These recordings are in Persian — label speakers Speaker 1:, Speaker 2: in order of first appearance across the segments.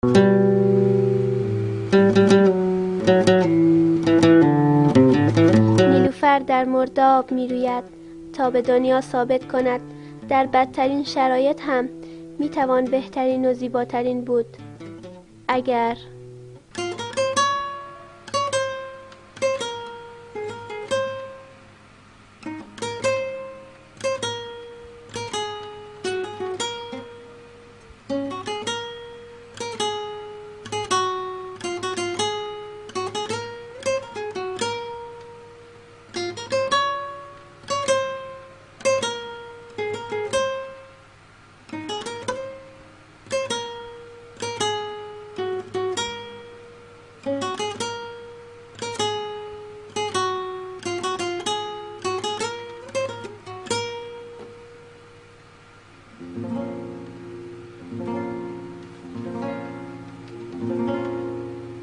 Speaker 1: نیلوفر در مرداب می روید تا به دنیا ثابت کند در بدترین شرایط هم می توان بهترین و زیباترین بود. اگر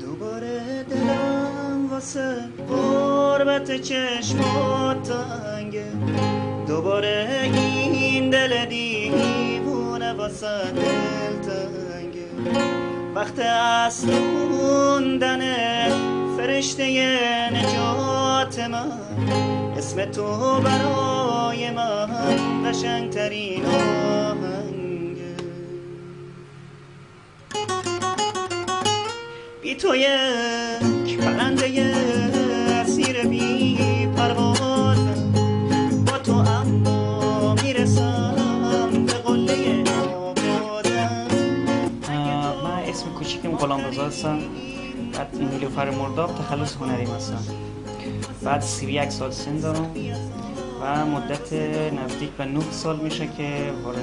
Speaker 2: دوباره دلم واسه قربت چشمات تنگه، دوباره این دل دیوونه واسه دل تنگه. وقت اصل موندن فرشته نجات من، اسم تو برای من قشنگترین آهنگه. بی تو یک پرنده اسیر بی پروازم، با تو اما میرسم به قله آبادم. من اسم کوچیکم غلامرضا هستم، بعد نیلوفر مرداب تخلص هنریم هستم. بعد 31 سال سن دارم و مدت نزدیک به 9 سال میشه که وارد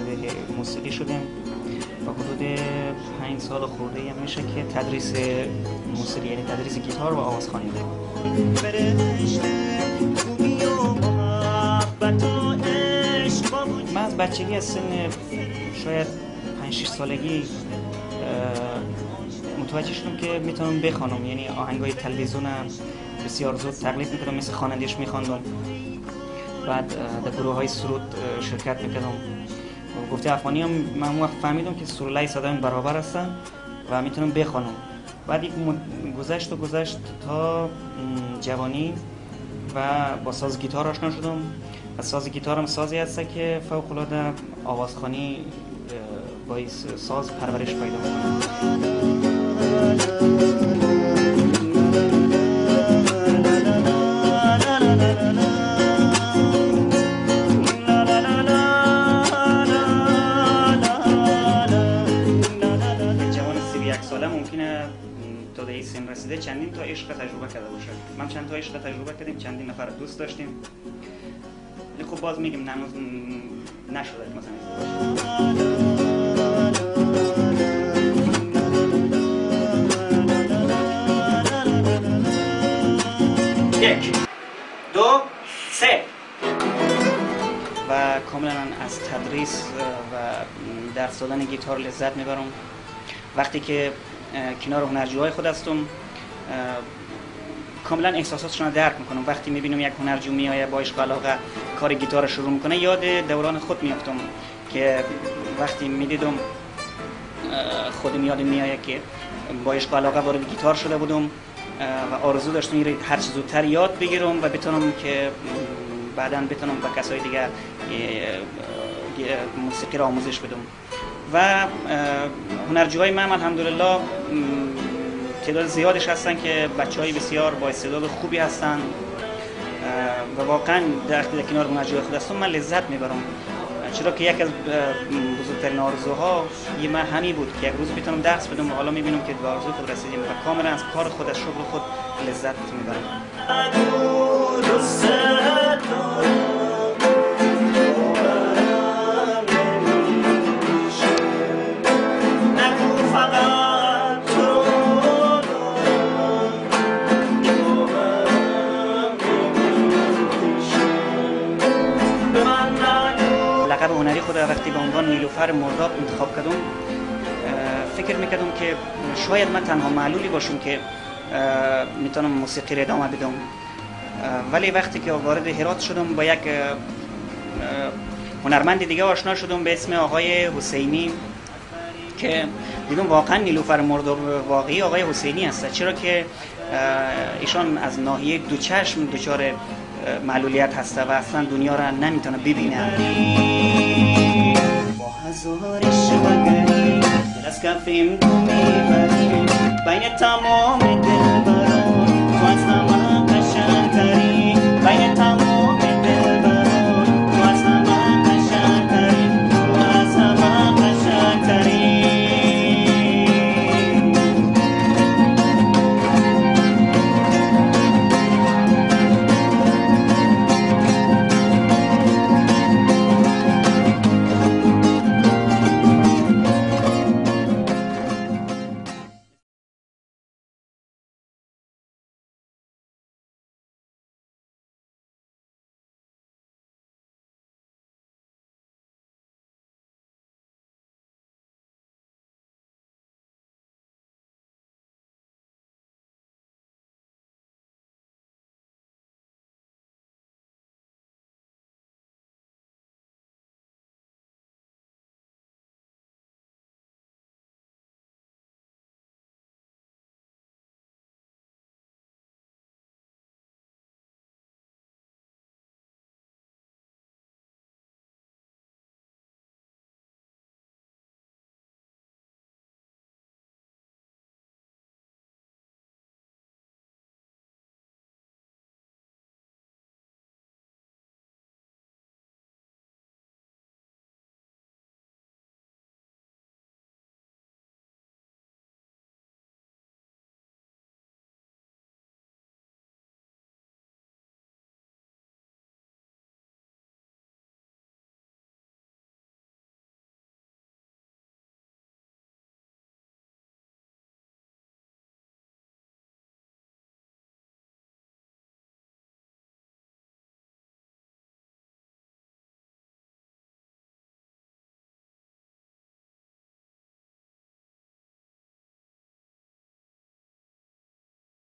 Speaker 2: موسیقی شدیم و حدود 5 سال خورده هم میشه که تدریس موسیقی، یعنی تدریس گیتار و آوازخوانی دارم. من از بچگی از سن شاید 5-6 سالگی متوجه شدم که میتونم بخوانم، یعنی آهنگای تلویزیونم بسیار زود تقلید میکردم، مثل خواننده‌اش میخواندم. بعد در گروه‌های سرود شرکت میکردم. گفته افغانی هم من وقت فهمیدم که سرولای صدایم برابر هستن و میتونم بخوانم. بعد یک گذشت تا جوانی و با ساز گیتار آشنا شدم. و ساز گیتار هم سازی هست که فوق العاده آوازخوانی با ساز پرورش پیدا میکنه. ممکنه تا به این سن رسیده چندین تا عشق تجربه کرده باشه. من چند تا عشق تجربه کردیم، چندین نفر دوست داشتیم. ولی خب باز میگیم هنوز نشده مثلا یک، دو، سه. و کاملا از تدریس و درس دادن گیتار لذت میبرم. وقتی که کنار هنرجوهای خود هستم کاملا احساساتشون رو درک میکنم. وقتی میبینم یک هنرجو میآید با عشق و علاقه کار گیتار شروع میکنه، یاد دوران خود میافتم که وقتی میدیدم خودم یادم میآید که با عشق و علاقه وارد گیتار شده بودم و آرزو داشتم هر چه زودتر یاد بگیرم و بتونم که بعداً بتونم با کسای دیگه موسیقی را آموزش بدم. و هنرجوهای من الحمدلله تعداد زیادش هستن که بچهای بسیار با استعداد خوبی هستن و واقعا در کنار هنرجوهای خود هستم من لذت میبرم، چرا که یک از بزرگترین آرزوها من همین بود که یک روز بتونم درس بدم و حالا میبینم که به آرزوی خود رسیدیم و کاملا از کار خود، از شغل خود لذت میبرم. لقب هنری خود وقتی به عنوان نیلوفر مرداب انتخاب کردم، فکر میکردم که شاید من تنها معلولی باشم که میتونم موسیقی را ادامه بدم. ولی وقتی که وارد هرات شدم با یک هنرمند دیگه آشنا شدم به اسم آقای حسینی که دیدم واقعا نیلوفر مرداب واقعی آقای حسینی هست. چرا که ایشان از ناحیه دو چشم دچار معلولیت هسته و اصلا دنیا را نمیتونه ببینه. با هزار شوگری دل از کفیم تو میبری بین تمام دل